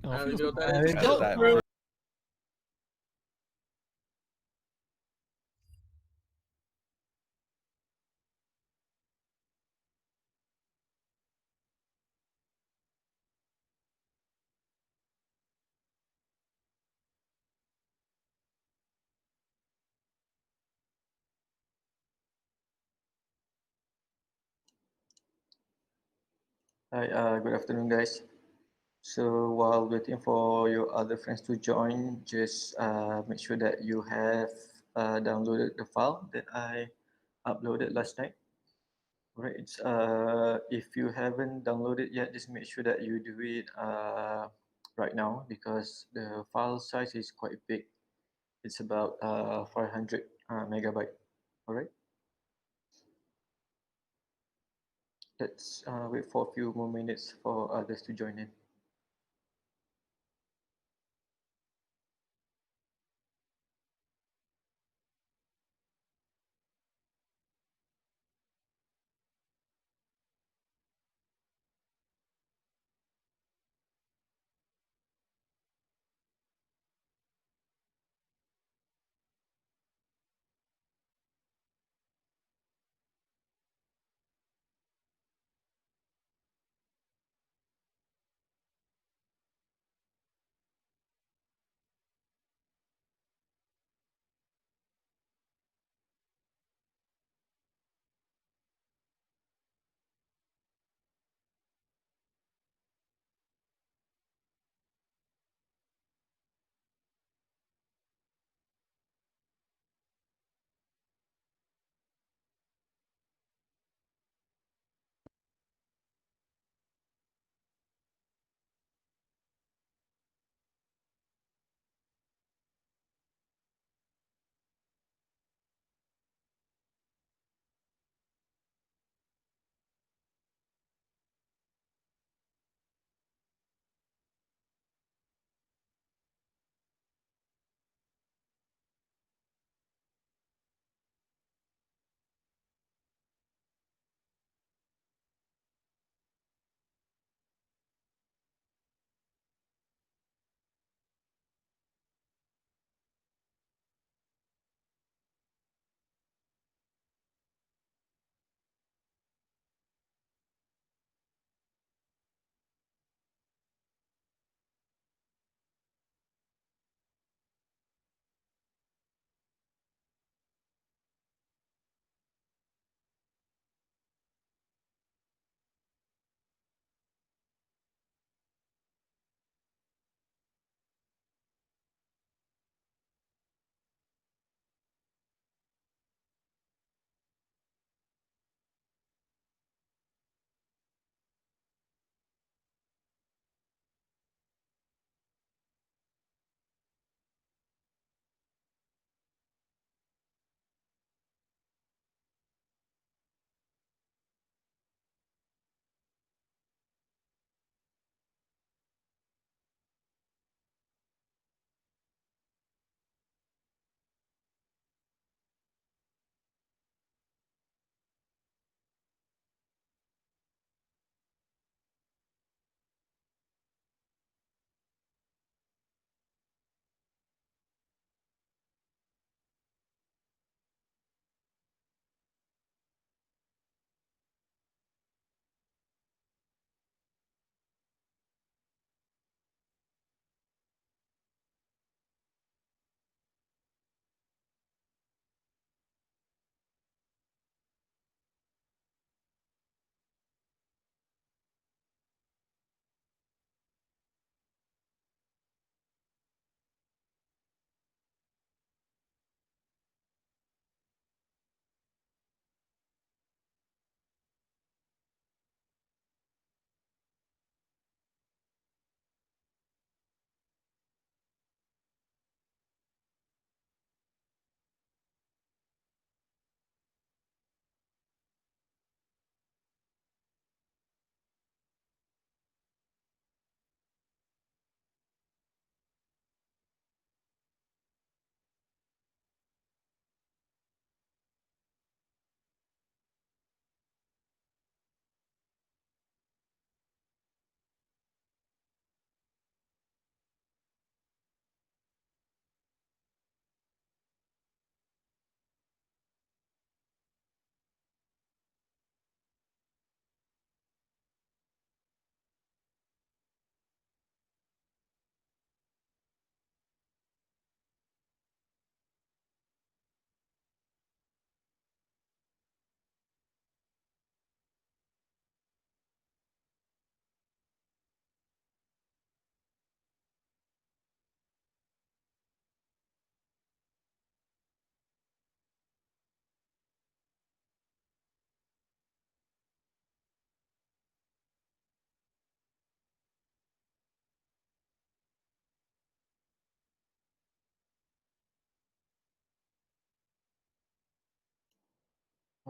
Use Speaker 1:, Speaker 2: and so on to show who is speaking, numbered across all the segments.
Speaker 1: Devi notare
Speaker 2: Hai
Speaker 1: tutto.
Speaker 2: ragione.
Speaker 3: Hi, good afternoon, guys. So while waiting for your other friends to join, just make sure that you have downloaded the file that I uploaded last night. Right. If you haven't downloaded yet, just make sure that you do it right now because the file size is quite big. It's about 500 megabyte. All right. Let's wait for a few more minutes for others to join in.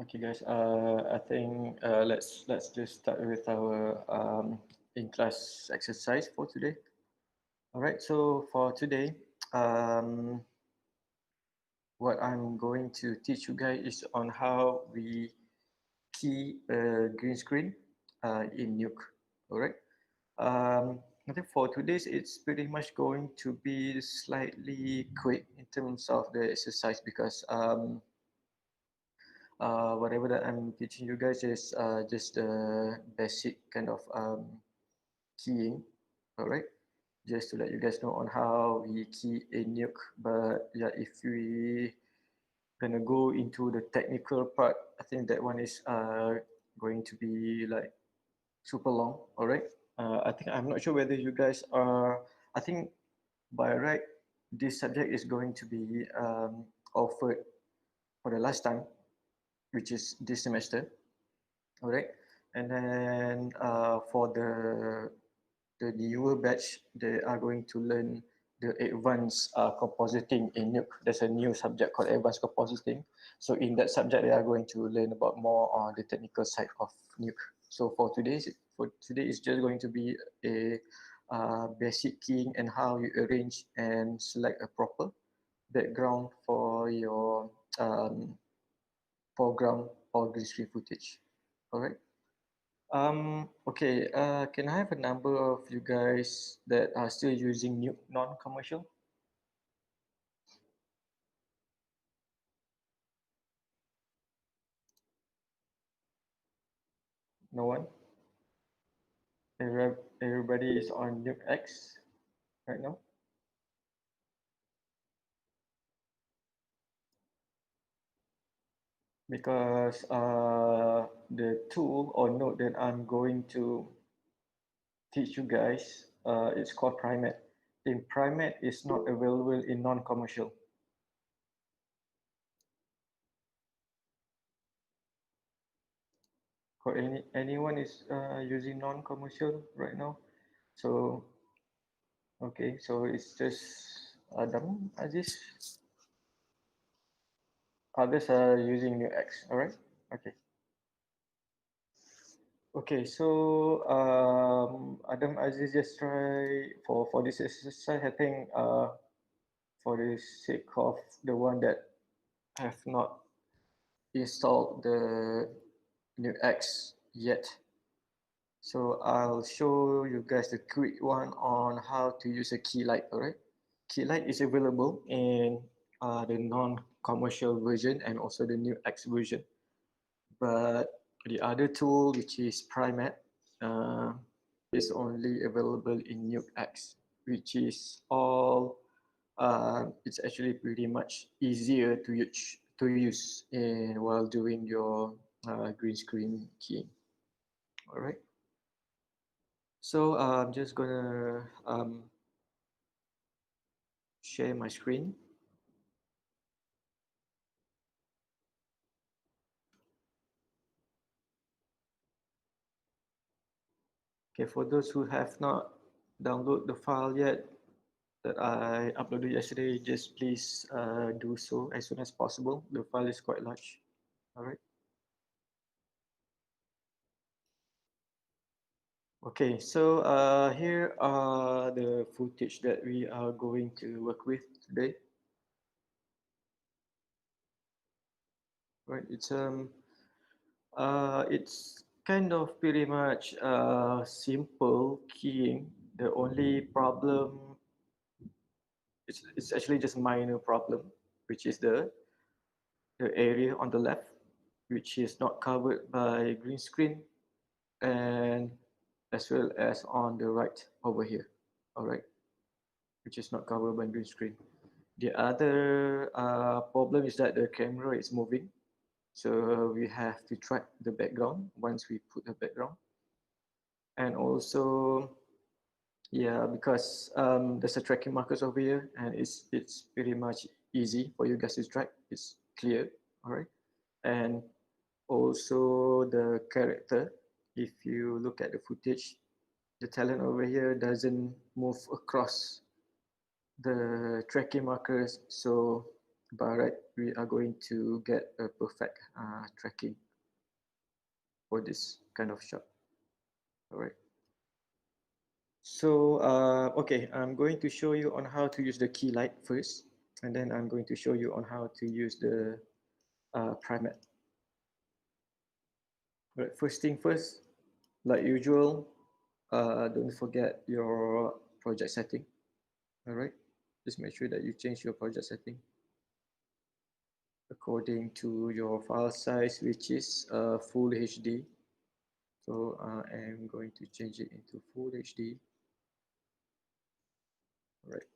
Speaker 3: Okay, guys. I think let's just start with our in-class exercise for today. All right. So for today, um, what I'm going to teach you guys is on how we key a green screen in Nuke. All right. I think for today's, it's pretty much going to be slightly quick in terms of the exercise because whatever that I'm teaching you guys is just the basic kind of keying. All right. Just to let you guys know on how we key a nuke. But yeah, if we gonna go into the technical part, I think that one is going to be like super long. All right. I think I'm not sure whether you guys are. I think by right, this subject is going to be offered for the last time, which is this semester. All right. And then for the newer batch, they are going to learn the advanced compositing in Nuke. There's a new subject called advanced compositing. So in that subject, they are going to learn about more on the technical side of Nuke. So for today, it's just going to be a basic keying and how you arrange and select a proper background for your foreground or green screen footage. All right. Okay, can I have a number of you guys that are still using new non-commercial? No one? Everybody is on Nuke X right now? Because the tool or node that I'm going to teach you guys, it's called Primate. In Primate, it's not available in non-commercial. For anyone is using non-commercial right now? So okay, so it's just Adam, Aziz. Others are using new X. All right. Okay. Okay. So Adam, Aziz, just try for this exercise. I think for the sake of the one that have not installed the new X yet. So I'll show you guys the quick one on how to use a Keylight. All right. Keylight is available in the non-commercial version and also the new X version. But the other tool, which is Primate, uh, is only available in Nuke X, which is all. It's actually pretty much easier to use in while doing your green screen keying. All right. So I'm just gonna share my screen. Okay, for those who have not downloaded the file yet that I uploaded yesterday, just please do so as soon as possible. The file is quite large. All right. Okay, so here are the footage that we are going to work with today. Right, it's kind of pretty much simple keying. The only problem it's actually just minor problem, which is the area on the left, which is not covered by green screen, and as well as on the right over here. All right, which is not covered by green screen. The other problem is that the camera is moving, so we have to track the background once we put the background, and also yeah, because there's a tracking markers over here, and it's pretty much easy for you guys to track. It's clear, all right, and also the character. If you look at the footage, the talent over here doesn't move across the tracking markers, so bar right, we are going to get a perfect tracking for this kind of shot. All right. So, okay, I'm going to show you on how to use the key light first, and then I'm going to show you on how to use the prime matte. Right, first thing first, like usual, don't forget your project setting. All right, just make sure that you change your project setting according to your file size, which is full HD. So I am going to change it into full HD. All right.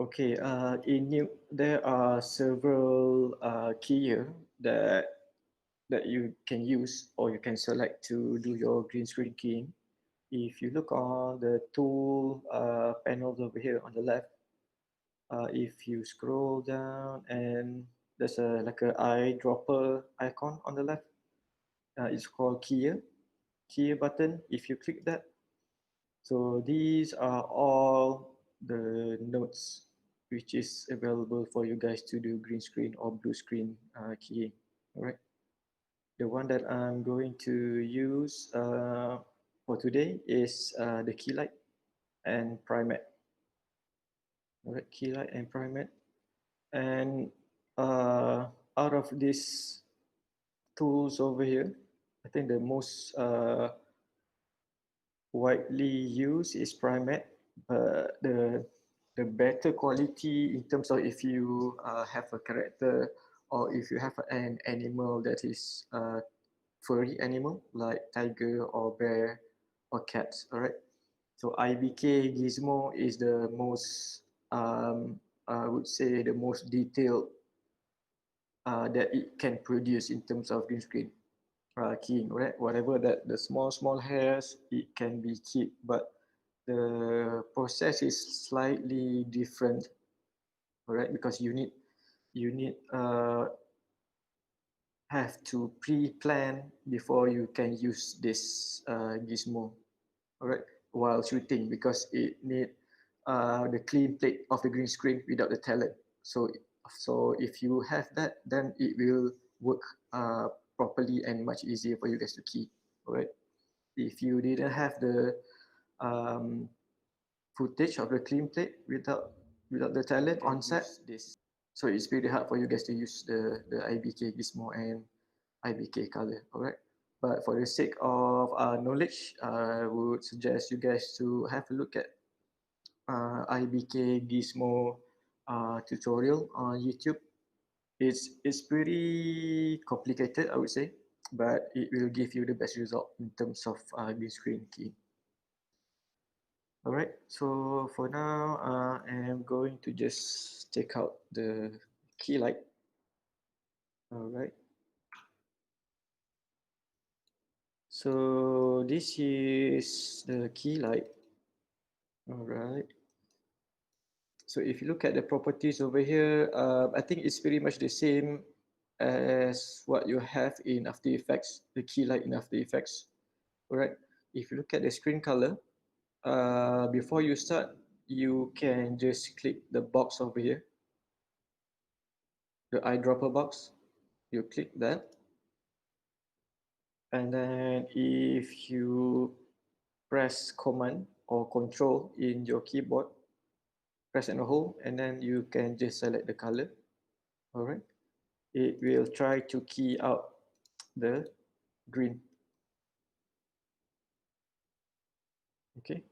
Speaker 3: Okay, in new, there are several key here that you can use or you can select to do your green screen keying. If you look on the tool panels over here on the left, if you scroll down and there's a like a eyedropper icon on the left, it's called keyer button. If you click that, so these are all the nodes which is available for you guys to do green screen or blue screen keying. All right. The one that I'm going to use for today is the key light and prime matte. All right, key light and prime matte. And out of these tools over here, I think the most widely used is prime matte, but the better quality in terms of if you have a character or if you have an animal that is furry animal like tiger or bear or cats. All right. So IBK Gizmo is the most, I would say, the most detailed that it can produce in terms of green screen keying. Right. Whatever that the small hairs, it can be keyed, but the process is slightly different. All right, because you need have to pre-plan before you can use this gizmo, all right, while shooting because it need the clean plate of the green screen without the talent. So if you have that, then it will work properly and much easier for you guys to key, all right. If you didn't have the um, footage of the clean plate without the talent on set, this so it's pretty hard for you guys to use the IBK Gizmo and IBK color. All right. But for the sake of knowledge, I would suggest you guys to have a look at IBK Gizmo tutorial on YouTube. It's pretty complicated, I would say, but it will give you the best result in terms of green screen key. All right. So for now, I am going to just take out the key light. All right. So this is the key light. All right. So if you look at the properties over here, I think it's pretty much the same as what you have in After Effects, the key light in After Effects. All right. If you look at the screen color, before you start, you can just click the box over here, the eyedropper box. You click that. And then if you press Command or Control in your keyboard, press and hold, and then you can just select the color. All right. It will try to key out the green. Okay.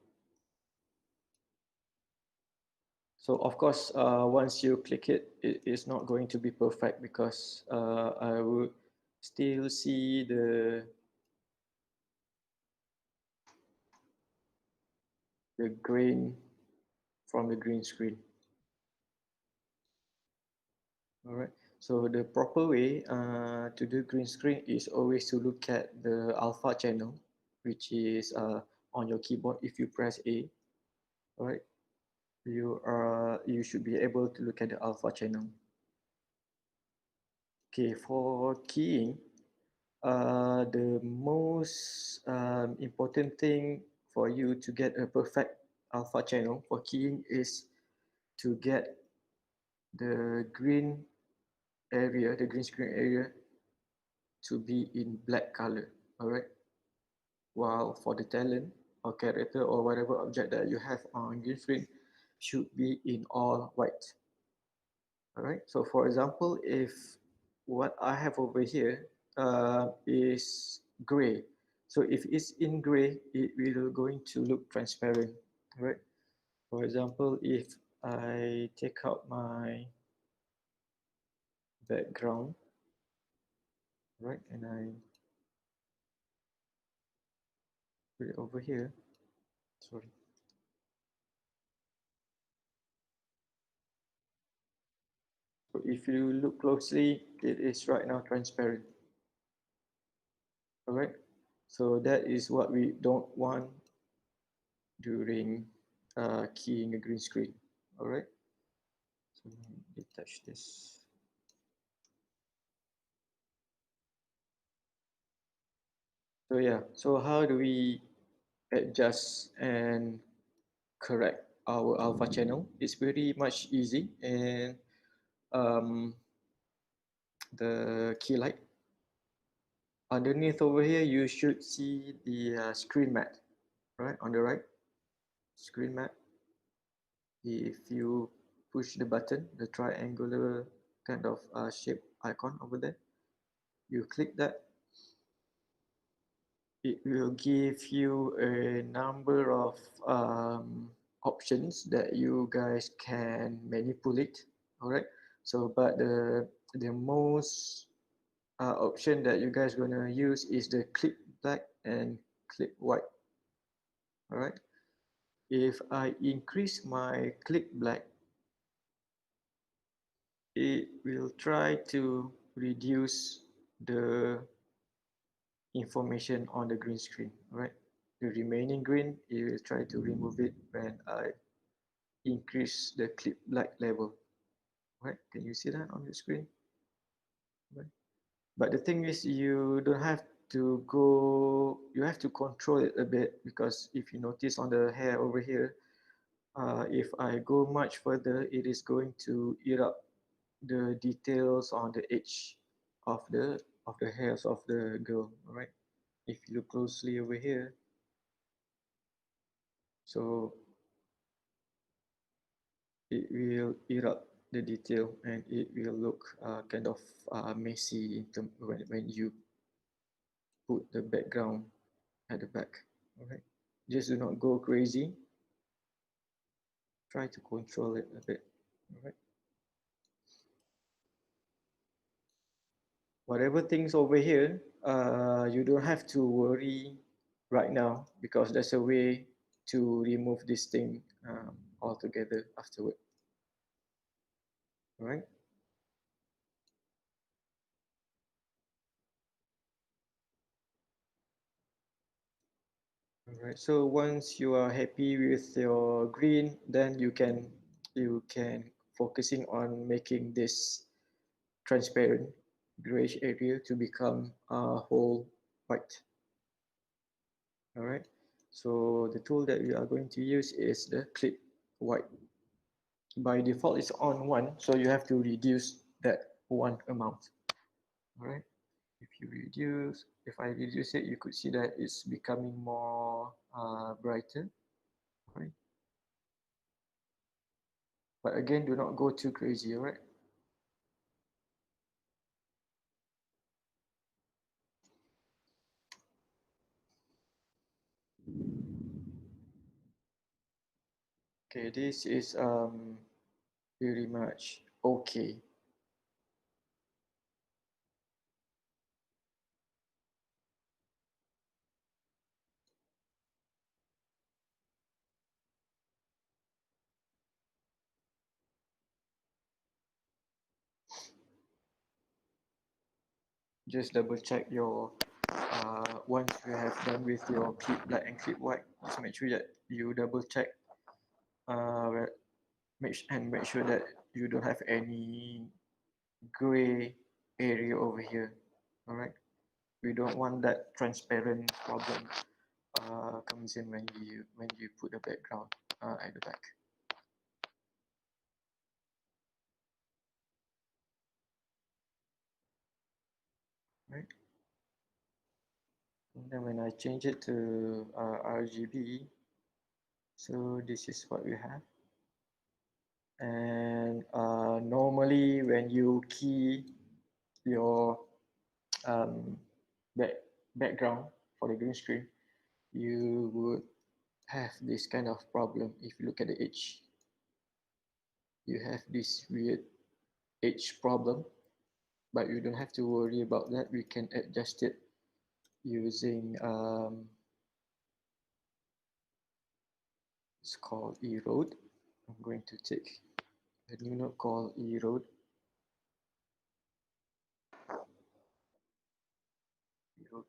Speaker 3: So of course, once you click it, it is not going to be perfect because I will still see the grain from the green screen. All right. So the proper way to do green screen is always to look at the alpha channel, which is on your keyboard. If you press A, all right, you should be able to look at the alpha channel. Okay, for keying, the most important thing for you to get a perfect alpha channel for keying is to get the green area, the green screen area, to be in black color. All right. While for the talent or character or whatever object that you have on green screen should be in all white. All right. So for example, if what I have over here is gray, so if it's in gray, it will going to look transparent. All right. For example, if I take out my background, right, and I put it over here. Sorry. So if you look closely, it is right now transparent. All right. So that is what we don't want during keying a green screen. All right. So let me detach this. So yeah. So how do we adjust and correct our alpha channel? It's very much easy, and um, the key light underneath over here, you should see the screen mat, right, on the right, screen mat. If you push the button, the triangular kind of shape icon over there, you click that, it will give you a number of options that you guys can manipulate. All right. So, but the most option that you guys gonna use is the clip black and clip white. All right. If I increase my clip black, it will try to reduce the information on the green screen, right? The remaining green, it will try to remove it when I increase the clip black level, right? Can you see that on the screen? Right. But the thing is, you don't have to go, you have to control it a bit, because if you notice on the hair over here, if I go much further, it is going to eat up the details on the edge of the hairs of the girl. All right. If you look closely over here, so it will eat up the detail, and it will look kind of messy in term when you put the background at the back. All right. Just do not go crazy. Try to control it a bit. All right. Whatever things over here, you don't have to worry right now, because there's a way to remove this thing altogether afterward. All right. All right. So once you are happy with your green, then you can focusing on making this transparent grayish area to become a whole white. All right. So the tool that we are going to use is the clip white. By default, it's on 1, so you have to reduce that 1 amount. All right. If I reduce it, you could see that it's becoming more brighter. All right. But again, do not go too crazy. All right. Okay, this is very much okay. Just double check your once you have done with your clip black and clip white, just make sure that you double check uh, make sure that you don't have any gray area over here. All right, we don't want that transparent problem comes in when you put the background at the back. Then when I change it to RGB, so this is what we have. And normally when you key your um, background for the green screen, you would have this kind of problem. If you look at the edge, you have this weird edge problem, but you don't have to worry about that. We can adjust it using it's called erode. I'm going to take a new node called erode. Erode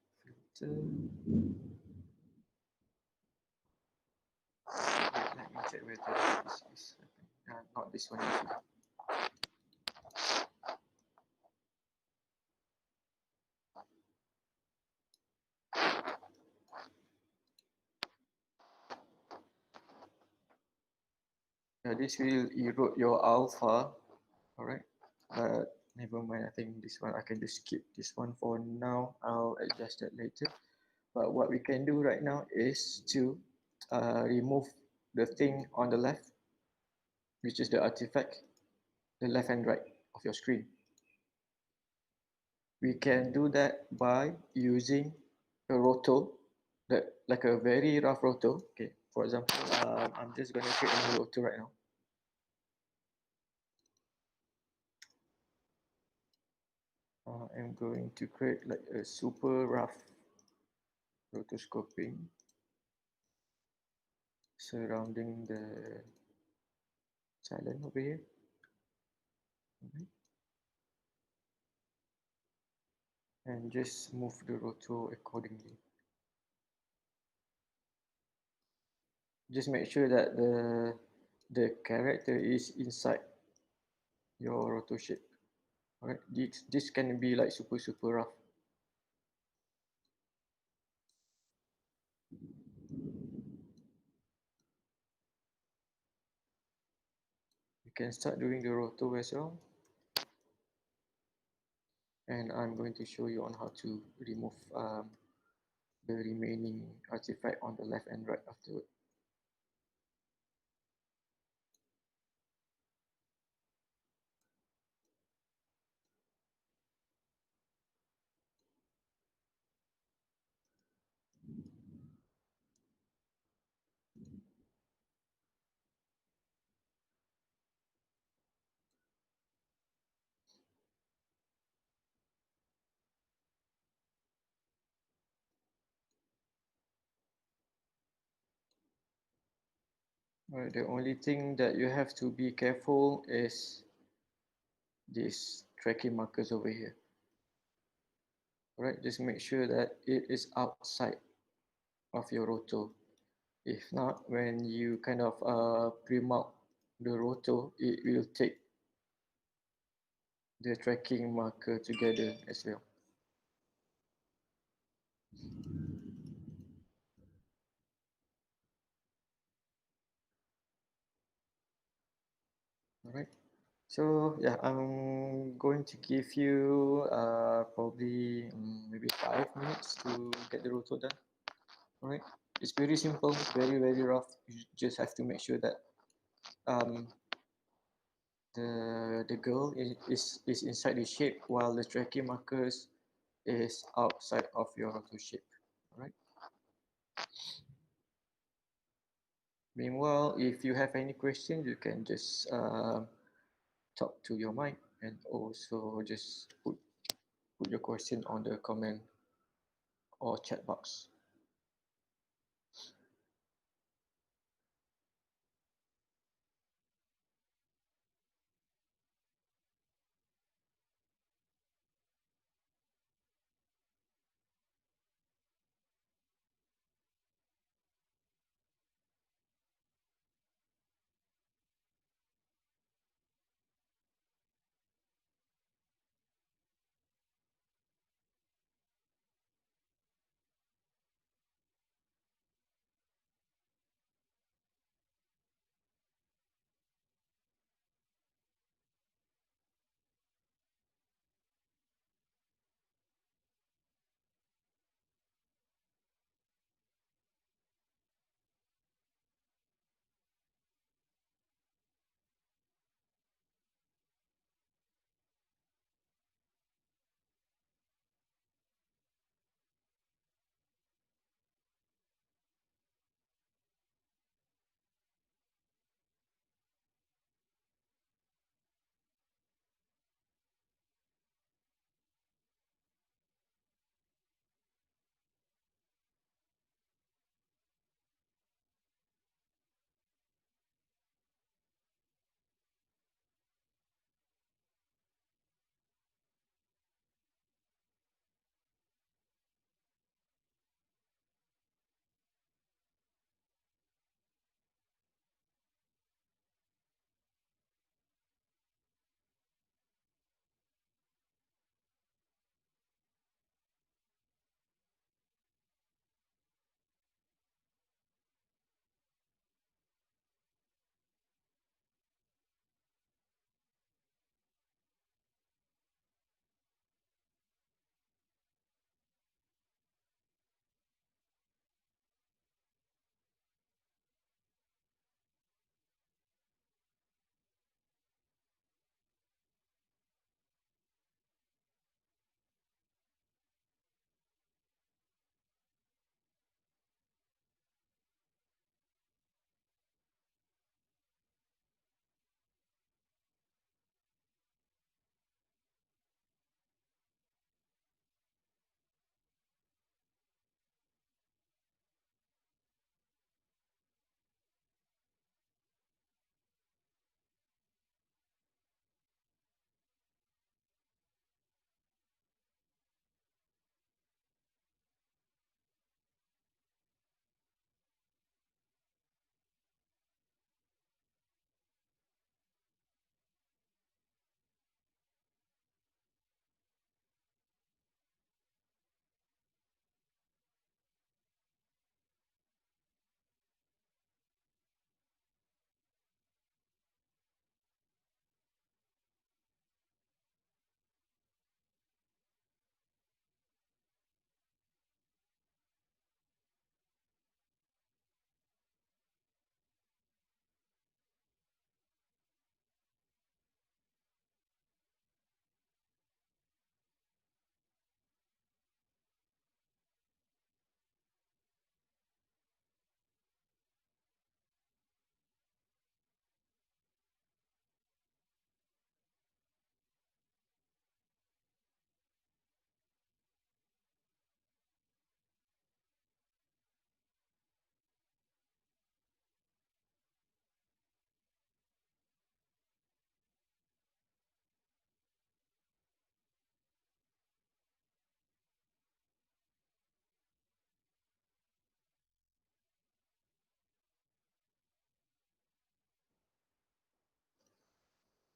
Speaker 3: filter. Let me check whether this is not this one actually. This will erode your alpha, all right? But never mind, I think this one, I can just skip this one for now. I'll adjust that later. But what we can do right now is to remove the thing on the left, which is the artifact, the left and right of your screen. We can do that by using a roto, that like a very rough roto. Okay, for example, I'm just going to create a new roto right now. I'm going to create like a super rough rotoscoping surrounding the silent over here. And just move the roto accordingly. Just make sure that the character is inside your roto shape. Alright, this can be like super rough. You can start doing the roto as well. And I'm going to show you on how to remove the remaining artifact on the left and right afterward. Right, the only thing that you have to be careful is these tracking markers over here. All right, just make sure that it is outside of your roto. If not, when you kind of prime out the roto, it will take the tracking marker together as well. All right. So yeah, I'm going to give you probably maybe 5 minutes to get the roto done. All right. It's very simple, very rough. You just have to make sure that um, the girl is inside the shape while the tracking markers is outside of your roto shape. All right. Meanwhile, if you have any questions, you can just talk to your mic and also just put your question on the comment or chat box.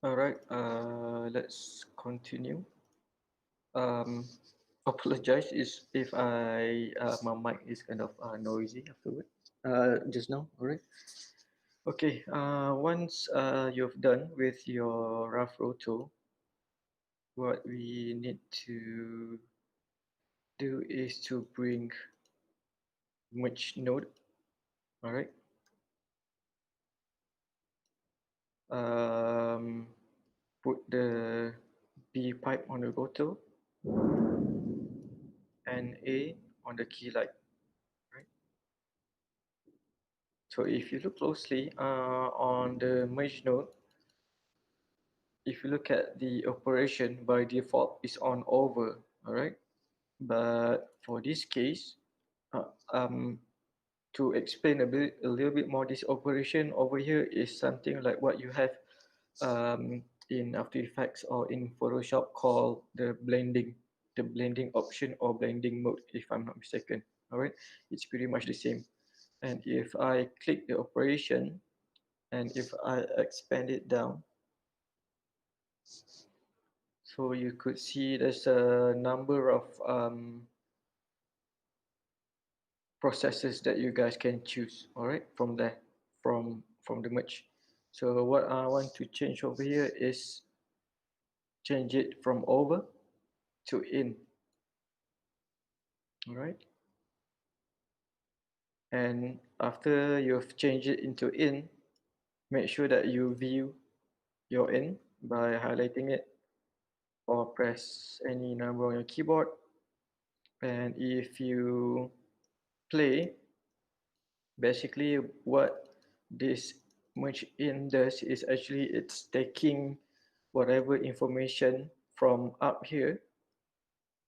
Speaker 3: All right, let's continue. Um, apologize is if my mic is kind of noisy afterward. Just now. All right. Okay. Once you've done with your rough roto, what we need to do is to bring merge node. All right. Um, put the B pipe on the roto and A on the key light. Right. So if you look closely on the merge node, if you look at the operation by default is on over, all right? But for this case, uh, um, to explain a little bit more, this operation over here is something like what you have in After Effects or in Photoshop called the blending option or blending mode, if I'm not mistaken. All right, it's pretty much the same. And if I click the operation and if I expand it down, so you could see there's a number of processes that you guys can choose, all right, from there, from the merge. So what I want to change over here is change it from over to in, all right? And after you've changed it into in, make sure that you view your in by highlighting it or press any number on your keyboard. And if you play, basically what this merge in does is actually it's taking whatever information from up here,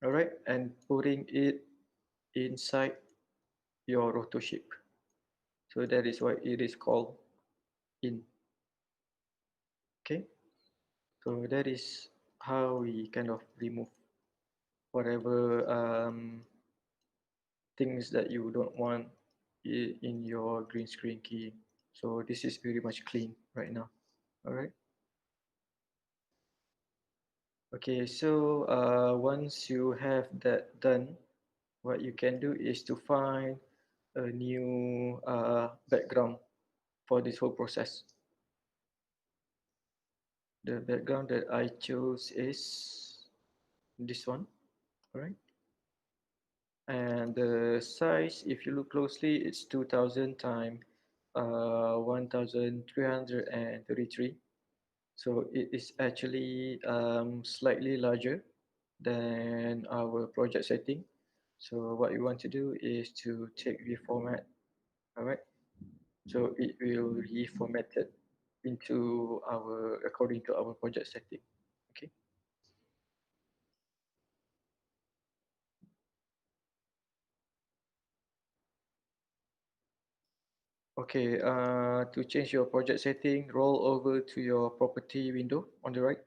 Speaker 3: all right, and putting it inside your roto shape. So that is why it is called in. Okay, so that is how we kind of remove whatever things that you don't want in your green screen key. So this is very much clean right now. All right. Okay, so once you have that done, what you can do is to find a new background for this whole process. The background that I chose is this one, all right? And the size, if you look closely, it's 2000 times 1333. So it is actually slightly larger than our project setting. So what you want to do is to take reformat, all right? So it will reformat it into our according to our project setting. Okay. Okay. To change your project setting, roll over to your property window on the right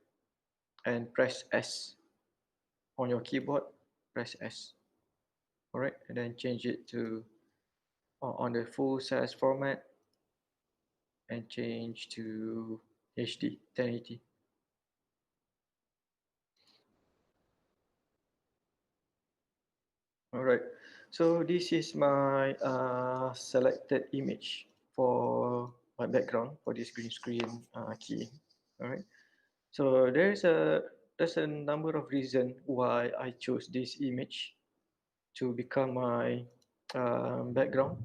Speaker 3: and press S on your keyboard. Press S. All right, and then change it to on the full size format and change to HD 1080. All right, so this is my selected image for my background for this green screen key. All right, so there's a number of reasons why I chose this image to become my background.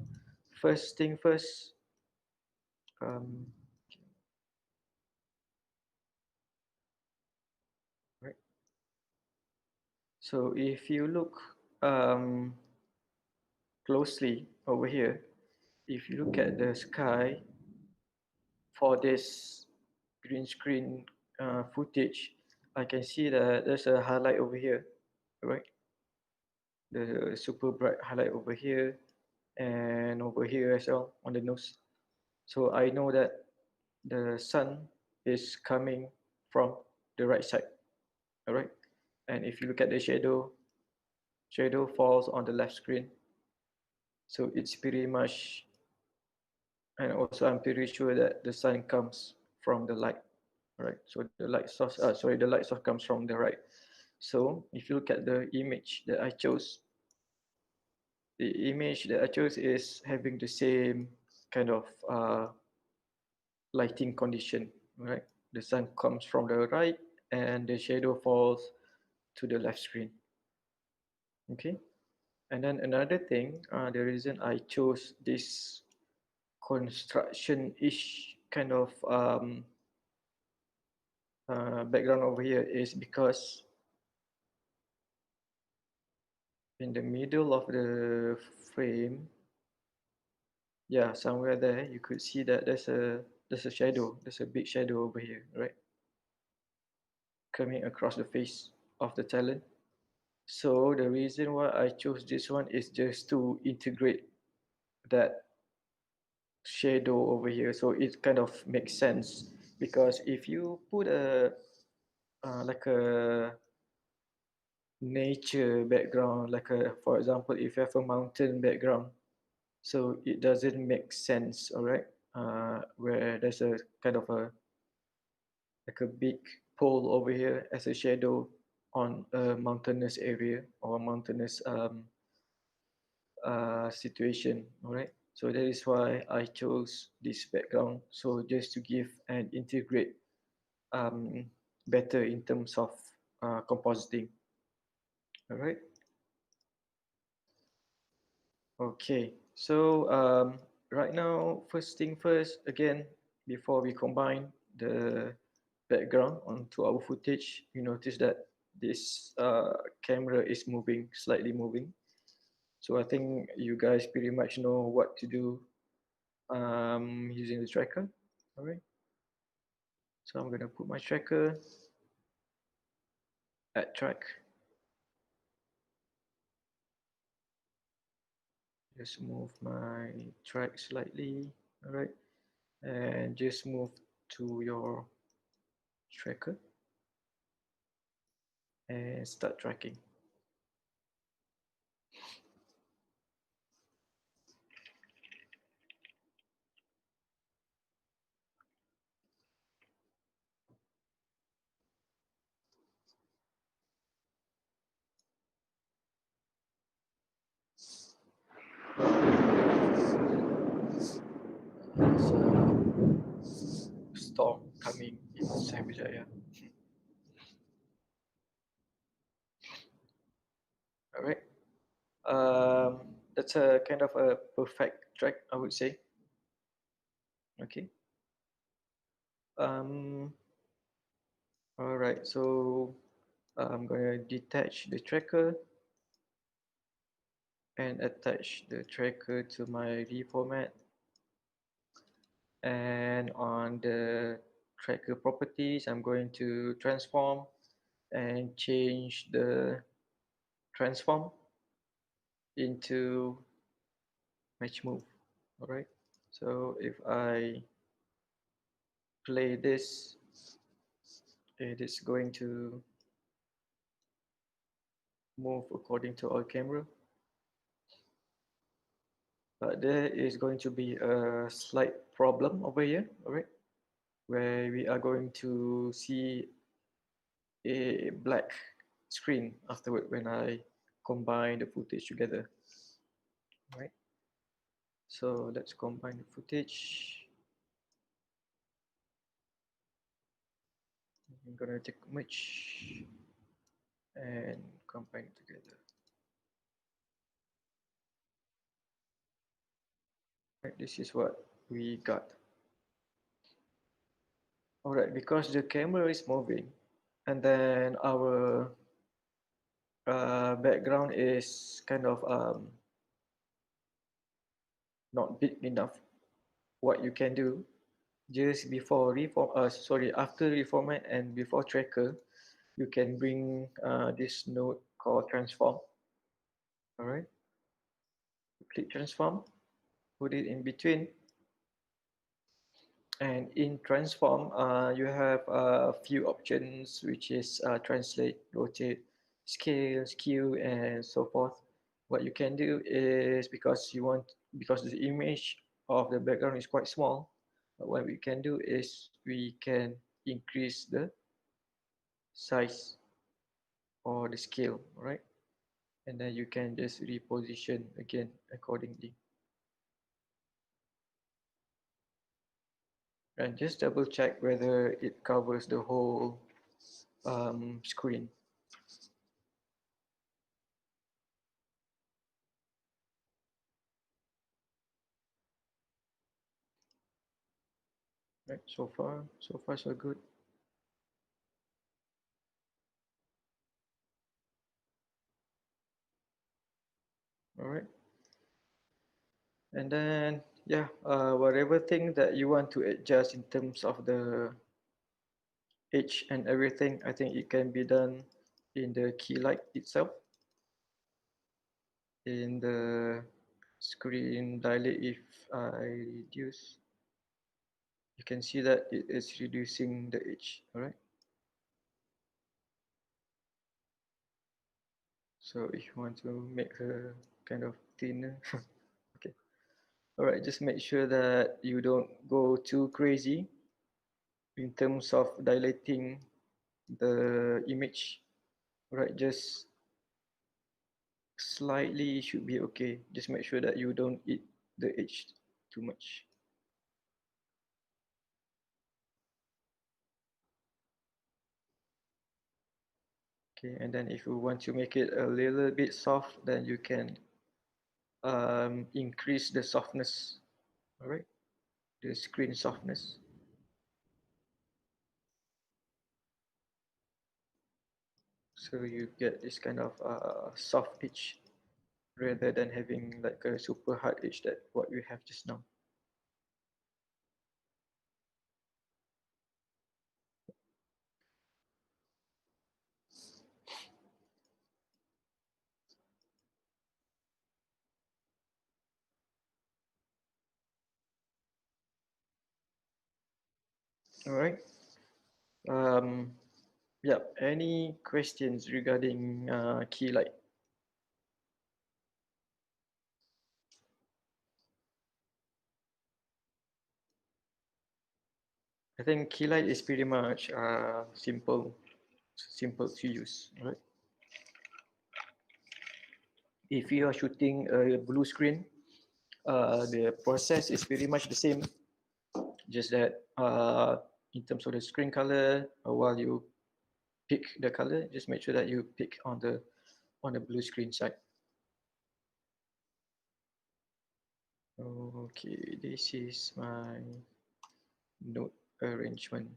Speaker 3: First thing first, um, right. So if you look um, closely over here, if you look at the sky for this green screen footage, I can see that there's a highlight over here, right? The super bright highlight over here and over here as well on the nose. So I know that the sun is coming from the right side, all right? And if you look at the shadow falls on the left screen. So it's pretty much, and also I'm pretty sure that the sun comes from the light. All right, so the light source, sorry, the light source comes from the right. So if you look at the image that I chose, the image that I chose is having the same kind of lighting condition, right? The sun comes from the right and the shadow falls to the left screen. Okay. And then another thing, the reason I chose this construction-ish kind of background over here is because in the middle of the frame, yeah, somewhere there, you could see that there's a shadow, there's a big shadow over here, right? Coming across the face of the talent. So the reason why I chose this one is just to integrate that shadow over here. So it kind of makes sense because if you put a like a nature background, like a, for example, if you have a mountain background, so it doesn't make sense, all right? Where there's a kind of a like a big pole over here as a shadow on a mountainous area or mountainous situation, all right? So that is why I chose this background. So just to give and integrate um, better in terms of compositing, all right? Okay, so right now, first thing first, again, before we combine the background onto our footage, you notice that this camera is moving, slightly moving. So I think you guys pretty much know what to do using the tracker. All right. So I'm gonna put my tracker at track. Just move my track slightly. All right. And just move to your tracker and start tracking. There's a storm coming in Sriwijaya. All right. That's a kind of a perfect track, I would say. Okay. Um, all right. So I'm going to detach the tracker and attach the tracker to my reformat. And on the tracker properties, I'm going to transform and change the transform into match move. All right. So if I play this, it is going to move according to our camera. But there is going to be a slight problem over here, all right, where we are going to see a black screen afterward when I combine the footage together. All right. So let's combine the footage. I'm gonna take merge and combine it together. Right, this is what we got. All right, because the camera is moving, and then our background is kind of not big enough. What you can do just before after reformat and before tracker, you can bring this node called transform. All right, click transform, put it in between, and in transform, you have a few options, which is translate, rotate, scale, skew, and so forth. What you can do is because the image of the background is quite small, what we can do is we can increase the size or the scale, right? And then you can just reposition again accordingly. And just double check whether it covers the whole screen. Right, so far so good. All right. And then, yeah, whatever thing that you want to adjust in terms of the edge and everything, I think it can be done in the key light itself. In the screen dilate, if I reduce, you can see that it is reducing the edge, all right? So if you want to make her kind of thinner, okay. All right, just make sure that you don't go too crazy in terms of dilating the image. All right, just slightly should be okay. Just make sure that you don't eat the edge too much. Okay, and then if you want to make it a little bit soft, then you can increase the softness, all right? The screen softness. So you get this kind of soft edge rather than having like a super hard edge that what we have just now. All right. Um, yeah. Any questions regarding key light? I think key light is pretty much simple to use. Right? If you are shooting a blue screen, the process is pretty much the same. Just that in terms of the screen color, while you pick the color, just make sure that you pick on the blue screen side. Okay, this is my note arrangement.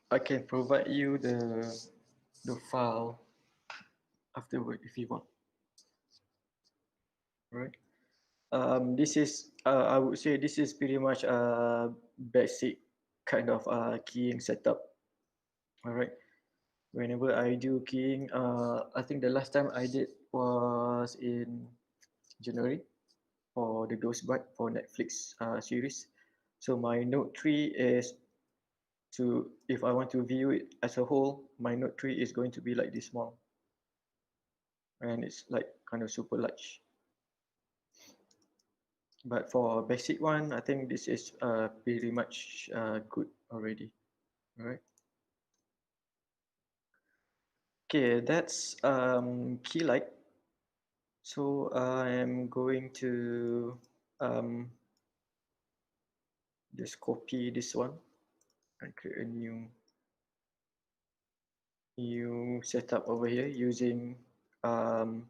Speaker 3: I can provide you the file afterward if you want. Right. This is I would say this is pretty much a basic kind of keying setup. All right. Whenever I do keying, I think the last time I did was in January for the Ghostbite for Netflix series. So my Note 3 is to, if I want to view it as a whole, my Note 3 is going to be like this small. And it's like kind of super large. But for a basic one, I think this is pretty much good already. All right. Okay, that's key light. So I am going to um, just copy this one and create a new setup over here using Trimat.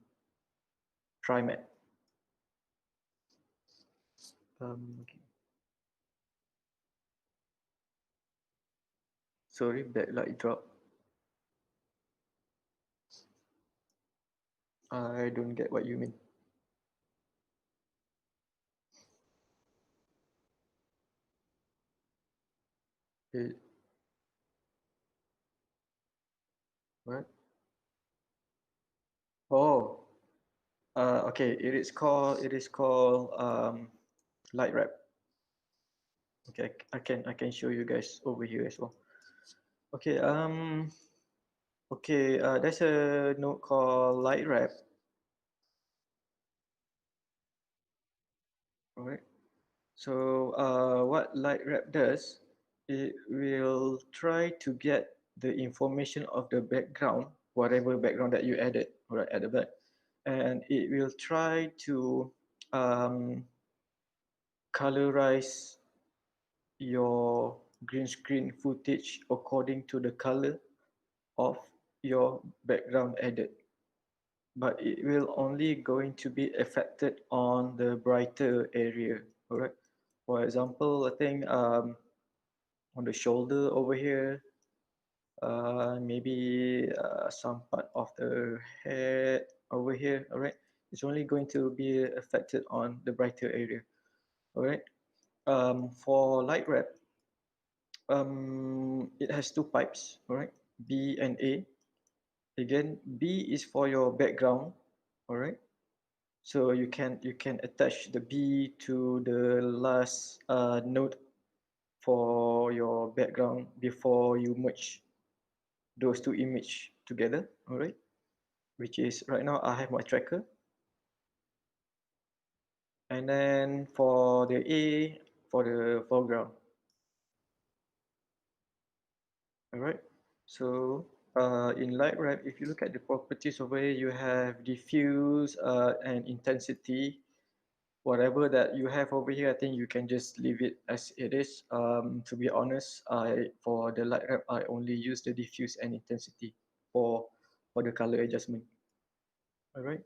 Speaker 3: Okay. Sorry, backlight drop. I don't get what you mean. It, what? Oh, okay. It is called light wrap. Okay, I can show you guys over here as well. Okay. Okay. There's a node called light wrap. All right. So what light wrap does, it will try to get the information of the background, whatever background that you added, right, at the back, and it will try to um, colorize your green screen footage according to the color of your background added. But it will only going to be affected on the brighter area. All right. For example, I think on the shoulder over here, maybe some part of the head over here. All right. It's only going to be affected on the brighter area. All right. For light wrap, it has two pipes. All right. B and A. Again, B is for your background. All right. So you can attach the B to the last node for your background before you merge those two image together. All right. Which is right now I have my tracker, and then for the A, for the foreground. All right. So in Lightroom, if you look at the properties over here, you have diffuse and intensity. Whatever that you have over here, I think you can just leave it as it is. To be honest, I for the Lightroom, I only use the diffuse and intensity for for the color adjustment. All right.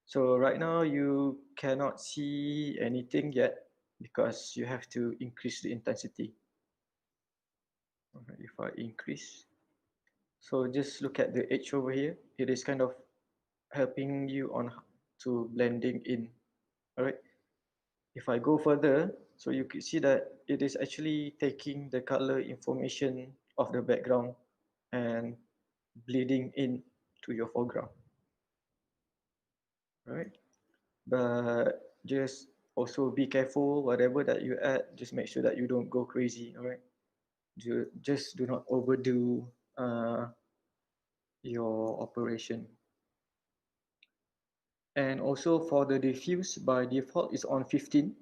Speaker 3: So right now you cannot see anything yet because you have to increase the intensity. All right. If I increase, so just look at the edge over here. It is kind of helping you on to blending in. All right. If I go further, so you can see that it is actually taking the color information of the background and bleeding in to your foreground. All right. But just also be careful, whatever that you add, just make sure that you don't go crazy. All right. Just do not overdo uh, your operation. And also for the diffuse, by default is on 15.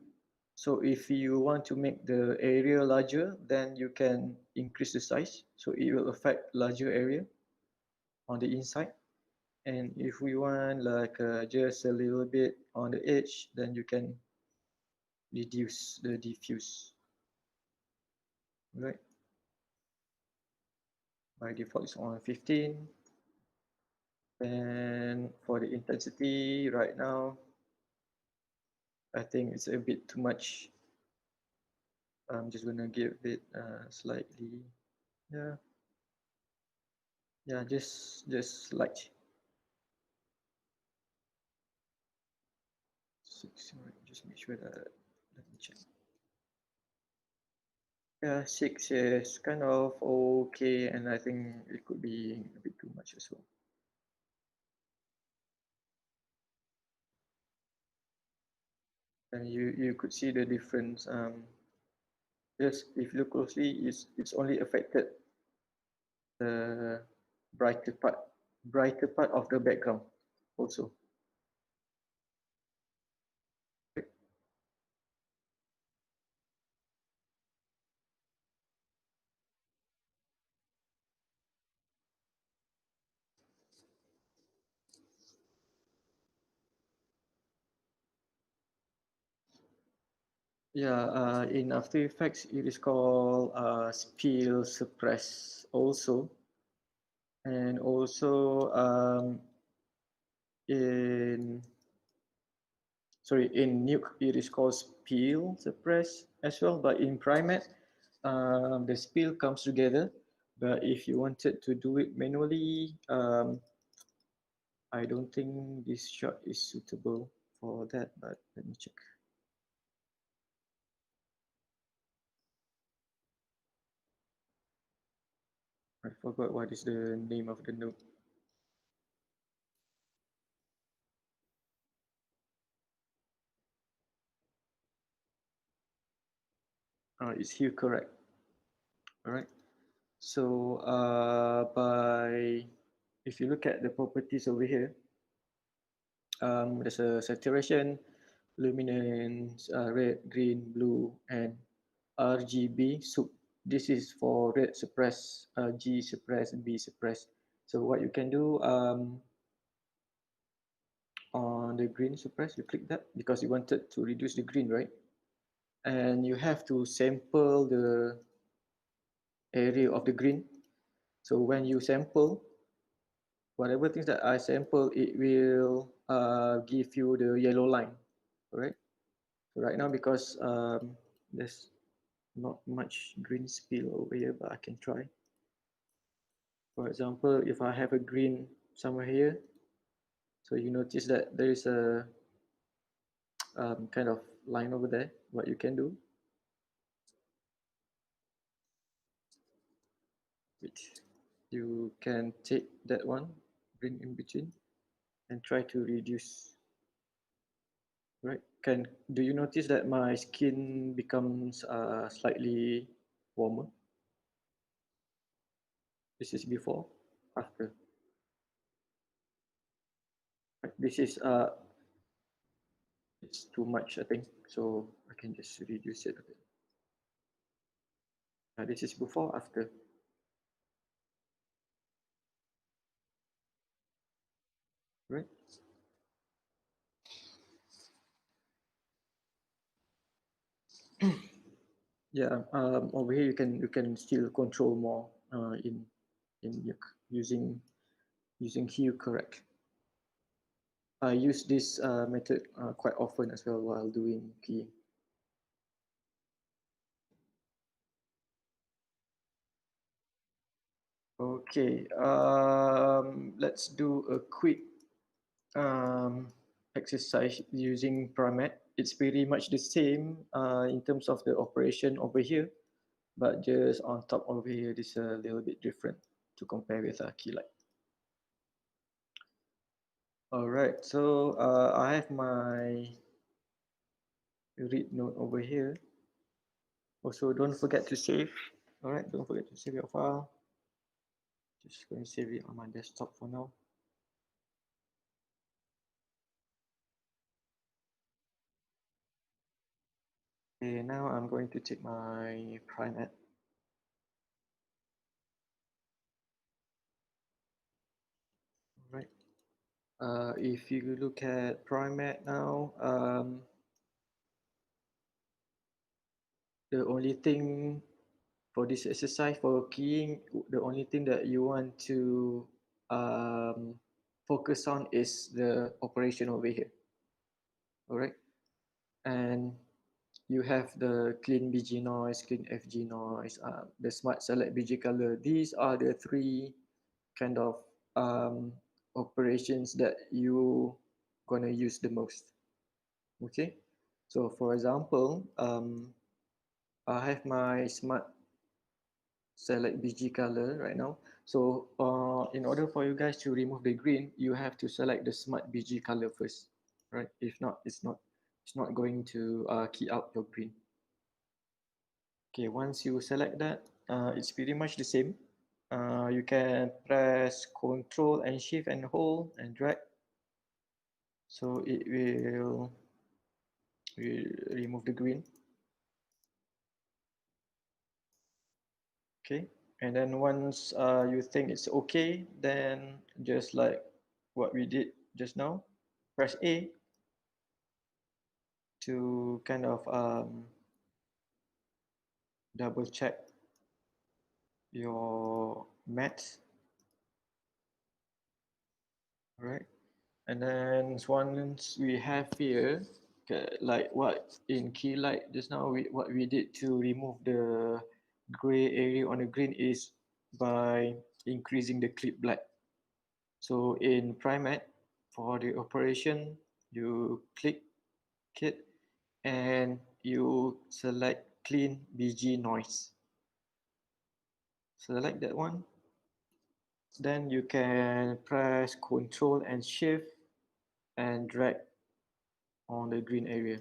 Speaker 3: So if you want to make the area larger, then you can increase the size. So it will affect larger area on the inside. And if we want like just a little bit on the edge, then you can reduce the diffuse. Right. By default is on 15. And for the intensity right now, I think it's a bit too much. I'm just gonna give it slightly, yeah, yeah, just slight. 6, right? Just make sure that, let me check. Yeah, 6 is kind of okay, and I think it could be a bit too much as well. And you could see the difference. Yes, if you look closely, it's only affected the brighter part, brighter part of the background also. Yeah, in After Effects, it is called spill suppress also, and also in in Nuke it is called spill suppress as well. But in Primat, the spill comes together. But if you wanted to do it manually, I don't think this shot is suitable for that. But let me check. I forgot what is the name of the node. is hue correct. All right. So if you look at the properties over here, there's a saturation, luminance, red, green, blue, and RGB. So this is for red suppress, G suppress, B suppress. So what you can do, on the green suppress, you click that because you wanted to reduce the green, right? And you have to sample the area of the green. So when you sample, whatever things that I sample, it will give you the yellow line. All right. So right now, because there's not much green spill over here, but I can try. For example, if I have a green somewhere here, so you notice that there is a kind of line over there. What you can do, which you can take that one, green in between, and try to reduce. Right? Do you notice that my skin becomes slightly warmer? This is before, after. Right? This is it's too much, I think. So I can just reduce it a bit. This is before, after. Right? Yeah. Over here you can still control more in using hue correct. I use this method quite often as well while doing keying. Okay, let's do a quick exercise using Promet. It's pretty much the same in terms of the operation over here, but just on top over here, this is a little bit different to compare with Keylight. All right, so I have my read note over here. Also, don't forget to save. All right, don't forget to save your file. Just going to save it on my desktop for now. Okay, now I'm going to take my Primet. Right. If you look at Primet now, the only thing for this exercise for keying, the only thing that you want to um, focus on is the operation over here. All right. And you have the clean BG noise, clean FG noise, the smart select BG color. These are the three kind of operations that you gonna use the most. Okay, so for example, I have my smart select BG color right now. So in order for you guys to remove the green, you have to select the smart BG color first, right? If not, it's not going to key out your green. Okay, once you select that, it's pretty much the same. You can press Control and Shift and hold and drag. So it will remove the green. Okay, and then once you think it's okay, then just like what we did just now, press A to kind of double check your math, right? And then once we have here, okay, like what in Keylight just now, what we did to remove the gray area on the green is by increasing the clip black. So in Primet, for the operation, you click it and you select clean BG noise. Select that one. Then you can press Control and Shift and drag on the green area.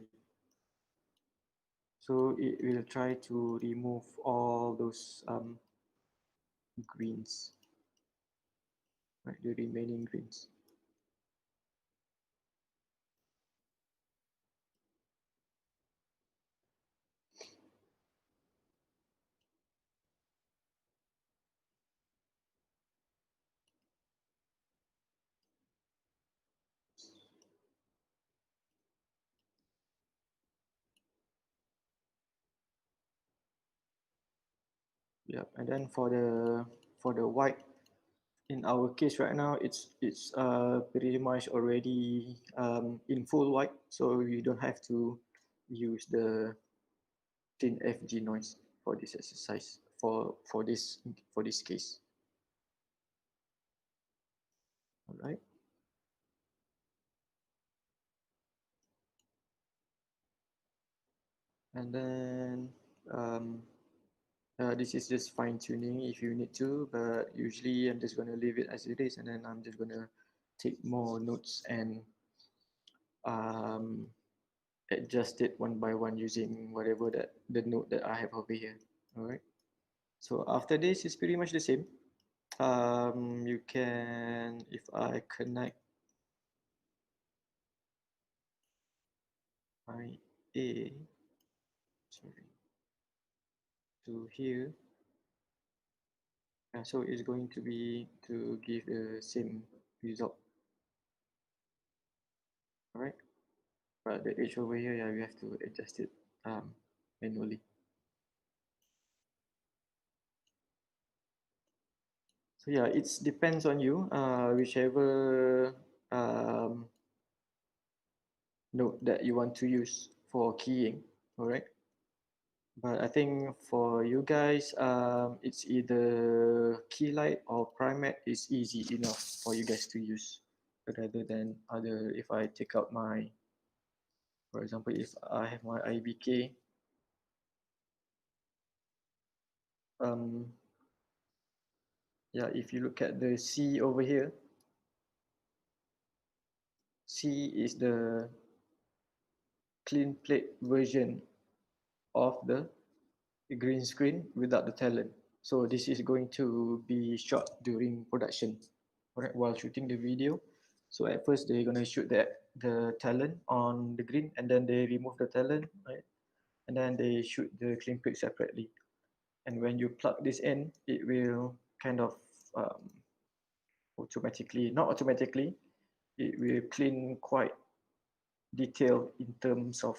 Speaker 3: So it will try to remove all those greens, right, the remaining greens. Yeah, and then for the white, in our case right now, it's pretty much already in full white, so you don't have to use the thin FG noise for this exercise for this case. All right. And then this is just fine tuning if you need to, but usually I'm just going to leave it as it is, and then I'm just going to take more notes and um, adjust it one by one using whatever that the note that I have over here. All right. So after this, it's pretty much the same. You can, if I connect my A, sorry, to here, so it's going to be to give the same result. All right. But the edge over here, yeah, we have to adjust it manually. So yeah, it depends on you, whichever node that you want to use for keying. All right. But I think for you guys, it's either Keylight or Primat is easy enough for you guys to use, rather than other. If I take out my, for example, if I have my IBK, um, yeah, if you look at the C over here, C is the clean plate version of the green screen without the talent. So this is going to be shot during production, right, while shooting the video. So at first they're gonna shoot the talent on the green, and then they remove the talent, right? And then they shoot the clean plate separately. And when you plug this in, it will kind of um, automatically, not automatically, it will clean quite detailed in terms of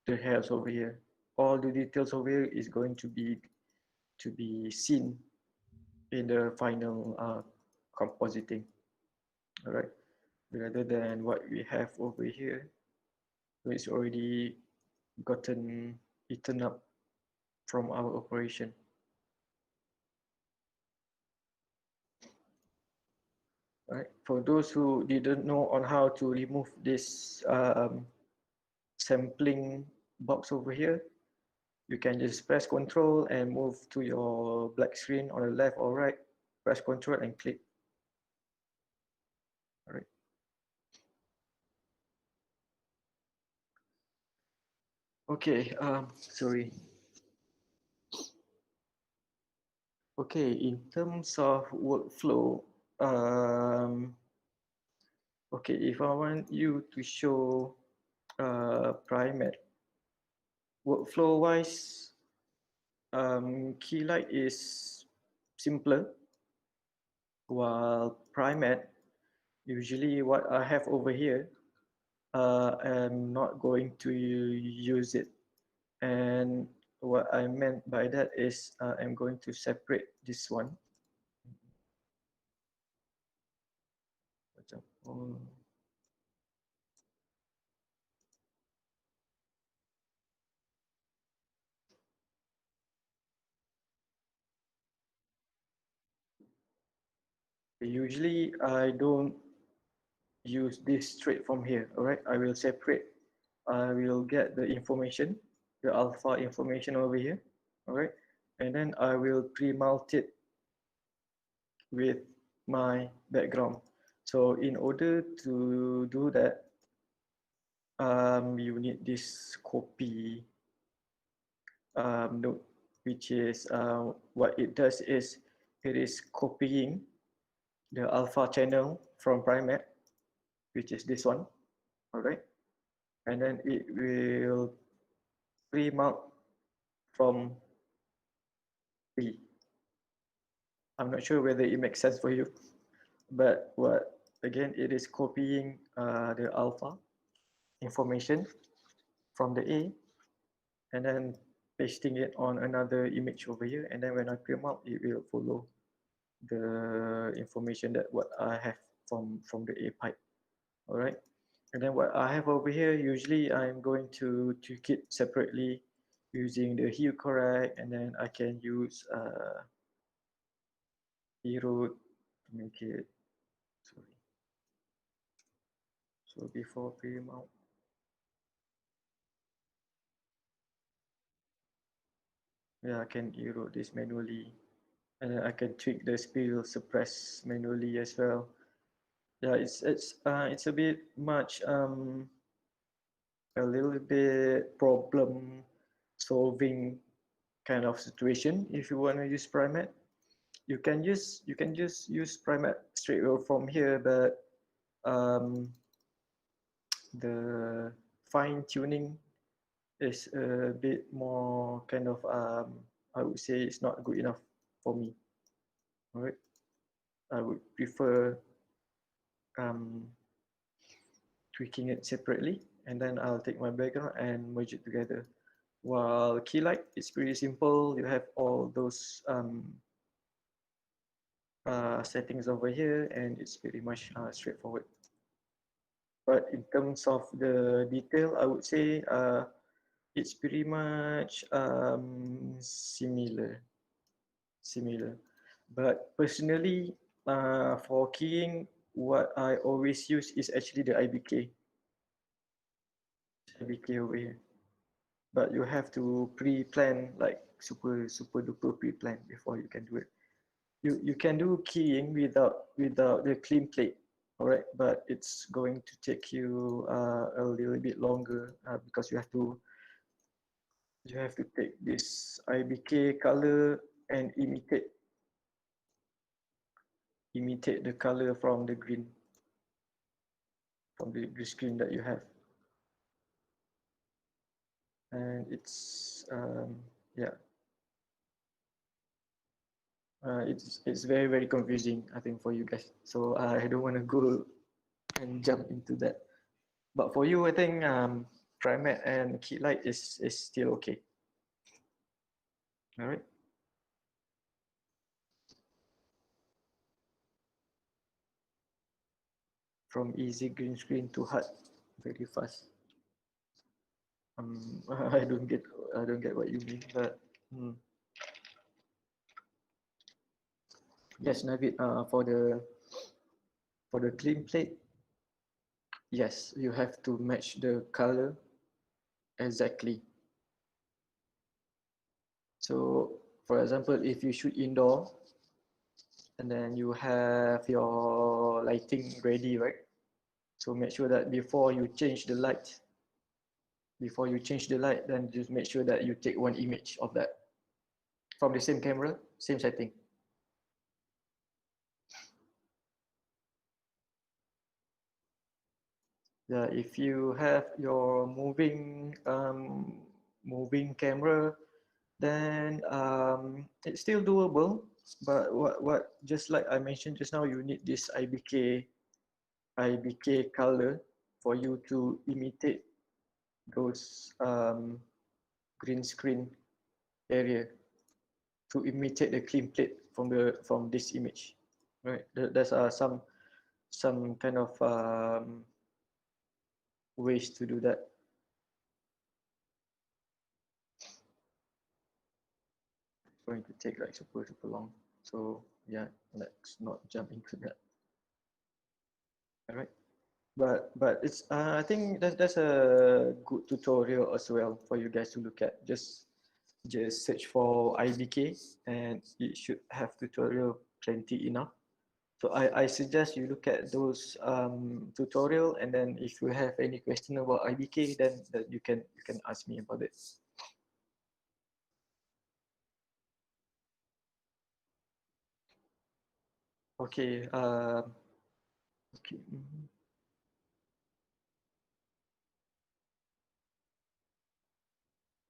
Speaker 3: the hairs over here. All the details over here is going to be seen in the final compositing. All right, rather than what we have over here, it's already gotten eaten up from our operation. Right. For those who didn't know on how to remove this sampling box over here, you can just press Control and move to your black screen on the left or right. Press Control and click. All right. Okay. Sorry. Okay. In terms of workflow, okay, if I want you to show Primat workflow wise, Keylight is simpler, while Primat, usually what I have over here, I'm not going to use it. And what I meant by that is I'm going to separate this one. For example, usually I don't use this straight from here. All right, I will separate. I will get the information, the alpha information over here. All right, and then I will pre-mult it with my background. So in order to do that, you need this copy node, which is what it does is it is copying the alpha channel from PriMatte, which is this one, all right, and then it will pre-mount from P. I'm not sure whether it makes sense for you, but what again, it is copying the alpha information from the A and then pasting it on another image over here, and then when I pre-mount, it will follow the information that what I have from the A pipe. All right, and then what I have over here, usually I'm going to tweak it separately using the hue correct, and then I can use erode to make it, sorry, so before pre-mount, yeah, I can erode this manually, and then I can tweak the spill suppress manually as well. Yeah, it's a bit much, a little bit problem solving kind of situation if you want to use PriMatte. You can just use PriMatte straight away from here, but the fine tuning is a bit more kind of I would say it's not good enough for me. All right, I would prefer um, tweaking it separately, and then I'll take my background and merge it together. While Keylight, it's pretty simple. You have all those settings over here, and it's pretty much straightforward. But in terms of the detail, I would say it's pretty much similar. But personally, for keying, what I always use is actually the IBK over here. But you have to pre-plan, like super duper pre-plan before you can do it. You can do keying without the clean plate, all right, but it's going to take you a little bit longer because you have to take this IBK color and imitate the color from the green screen that you have, and it's yeah, it's very confusing, I think, for you guys. So I don't want to go and jump into that. But for you, I think PriMatte and Keylight is still okay. All right. From easy green screen to hard very fast. I don't get what you mean, but yes, Navid, for the clean plate, yes, you have to match the color exactly. So, for example, if you shoot indoor and then you have your lighting ready, right? So make sure that before you change the light, then just make sure that you take one image of that from the same camera, same setting. Yeah, if you have your moving camera, then it's still doable. But what just like I mentioned just now, you need this IBK color for you to imitate those green screen area, to imitate the clean plate from this image, right? There's some kind of ways to do that. It's going to take like super long. So yeah, let's not jump into that. All right. But it's I think that's a good tutorial as well for you guys to look at. Just search for IBK and it should have tutorial plenty enough. So I suggest you look at those tutorial, and then if you have any question about IBK, then you can ask me about it. Okay. Okay.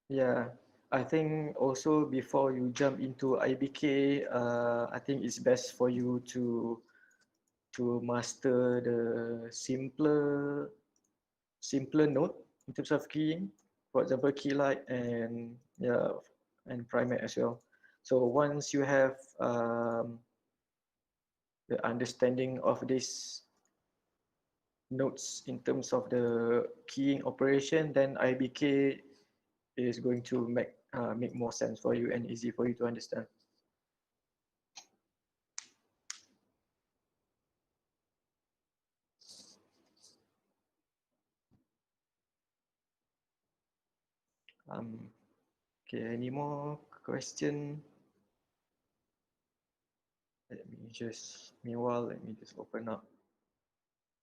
Speaker 3: Yeah, I think also before you jump into IBK, I think it's best for you to master the simpler note in terms of keying. For example, Keylight and yeah, and Primate as well. So once you have the understanding of these notes in terms of the keying operation, then IBK is going to make more sense for you and easy for you to understand. Okay, any more question? Let me just open up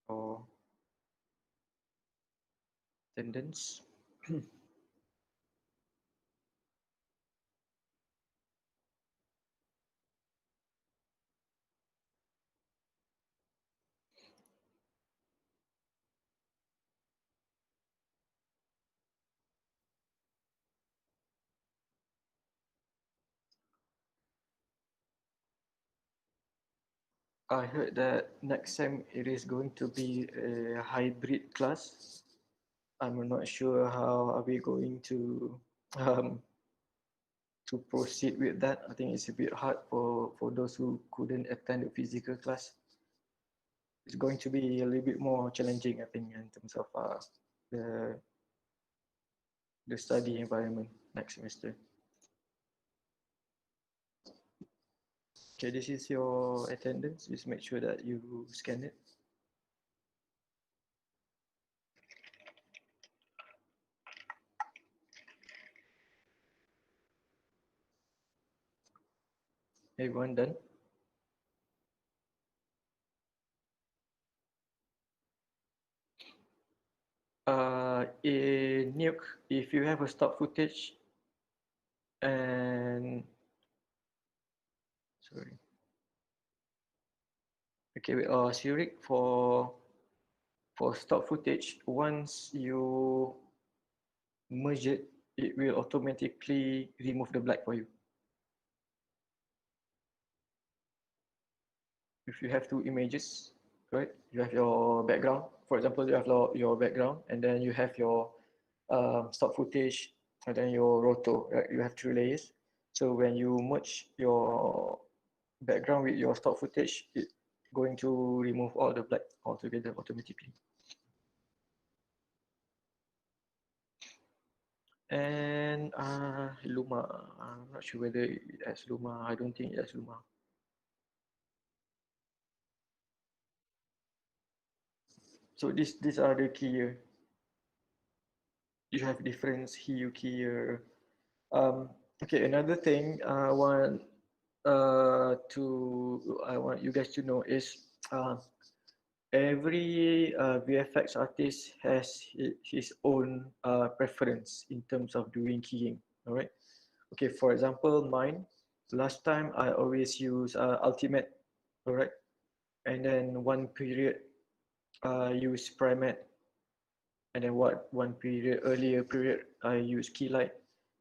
Speaker 3: your attendance. I heard that next sem it is going to be a hybrid class. I'm not sure how are we going um, to proceed with that. I think it's a bit hard for those who couldn't attend the physical class. It's going to be a little bit more challenging, I think, in terms of the the study environment next semester. Okay, this is your attendance. Just make sure that you scan it. Everyone done? In Nuke, if you have a stock footage and sorry, okay, Zurich for stock footage, once you merge it, it will automatically remove the black for you. If you have two images, right? You have your background. For example, you have your background, and then you have your stock footage, and then your roto. Right? You have three layers. So when you merge your background with your stock footage, it's going to remove all the black altogether automatically. And Luma, I'm not sure whether it has Luma. I don't think it has Luma. So these are the key here. You have different hue key here. Okay, another thing I want you guys to know is every VFX artist has his own preference in terms of doing keying. All right. Okay. For example, mine. Last time I always use Ultimate. All right. And then one period use Primate, and then one earlier period I use Keylight,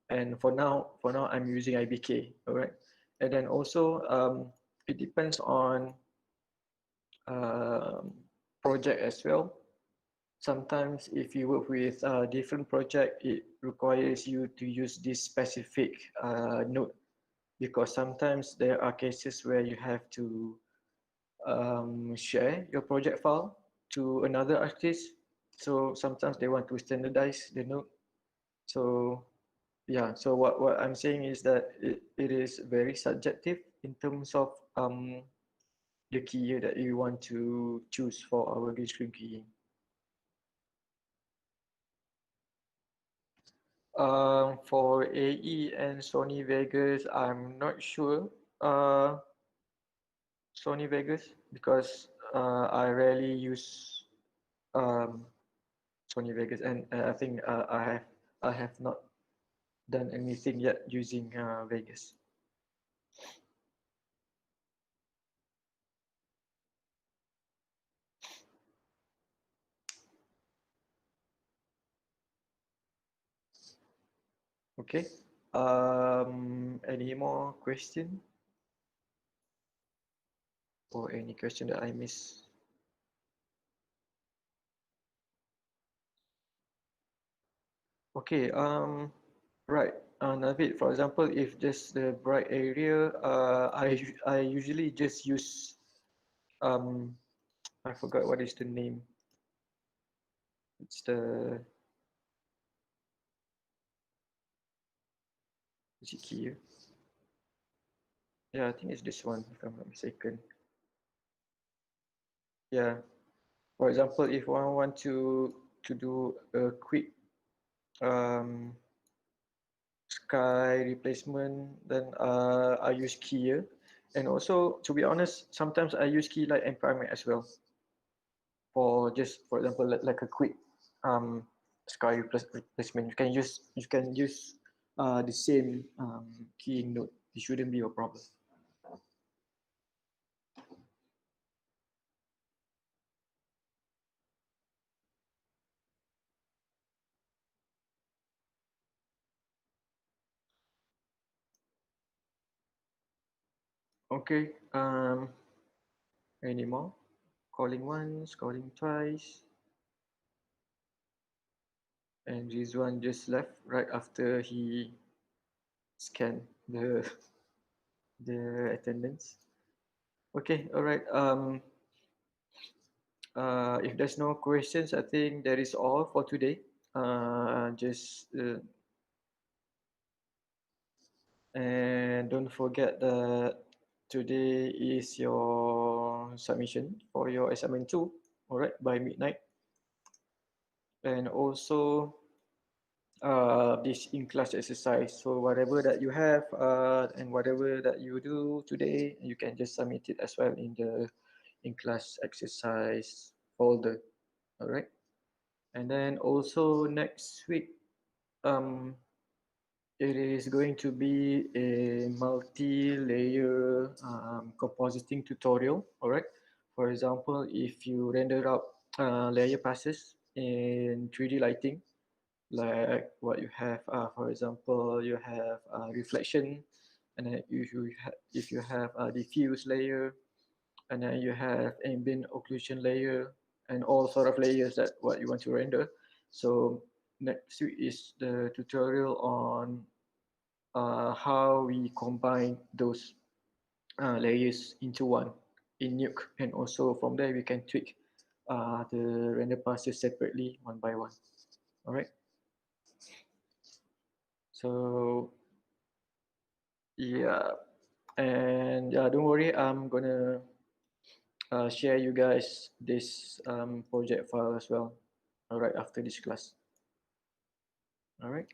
Speaker 3: and for now I'm using IBK. All right. And then also it depends on um, project as well. Sometimes if you work with a different project, it requires you to use this specific node, because sometimes there are cases where you have to share your project file to another artist. So sometimes they want to standardize the node. So yeah, so what I'm saying is that it is very subjective in terms of the key that you want to choose for our green screen keying. For AE and Sony Vegas, I'm not sure. Sony Vegas, because I rarely use um, Sony Vegas, and I think I have not done anything yet using Vegas. Okay. Any more question or any question that I miss? Okay. Right. Navid, for example, if just the bright area, I usually just use I forgot what is the name. It's the is it here? Yeah, I think it's this one if I'm not mistaken. Yeah. For example, if one want to do a quick um, sky replacement, then I use Kia. And also, to be honest, sometimes I use key light and primer as well for just, for example, like a quick um, sky replacement. You can use the same keying node. It shouldn't be a problem. Okay. Any more? Calling once, calling twice, and Rizwan just left right after he scanned the attendance. Okay, all right. If there's no questions, I think that is all for today. Just and don't forget that today is your submission for your assignment 2. All right, by midnight. And also this in-class exercise. So whatever that you have and whatever that you do today, you can just submit it as well in the in-class exercise folder. All right. And then also next week, um, it is going to be a multi-layer compositing tutorial. All right. For example, if you render out layer passes in 3D lighting, like what you have, for example, you have reflection, and then if you have a diffuse layer, and then you have ambient occlusion layer, and all sort of layers that what you want to render. So next week is the tutorial on how we combine those layers into one in Nuke, and also from there we can tweak the render passes separately one by one. All right. So yeah, and yeah, don't worry, I'm gonna share you guys this project file as well. All right, after this class. All right.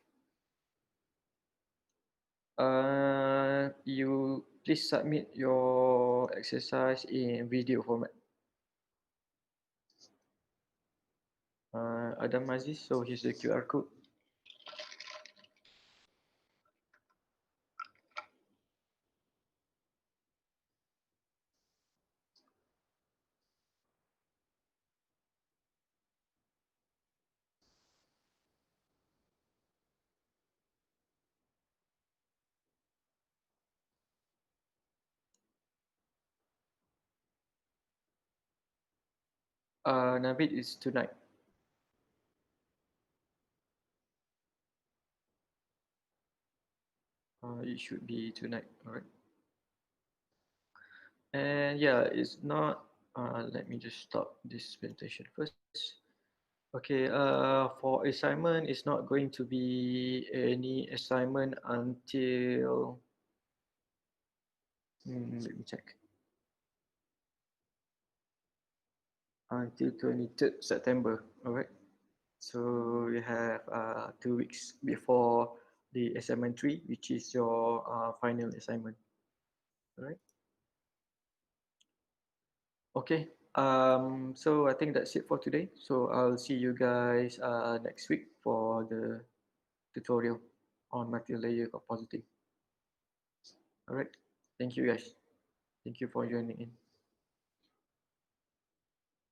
Speaker 3: You please submit your exercise in video format. Adam Aziz, so here's the QR code. Navid is tonight. It should be tonight. All right. And yeah, it's not. Let me just stop this presentation first. Okay, for assignment, it's not going to be any assignment until, let me check, until 23rd September, all right? So we have 2 weeks before the assignment 3, which is your final assignment, all right? Okay, so I think that's it for today. So I'll see you guys next week for the tutorial on multi-layer compositing. All right, thank you guys. Thank you for joining in.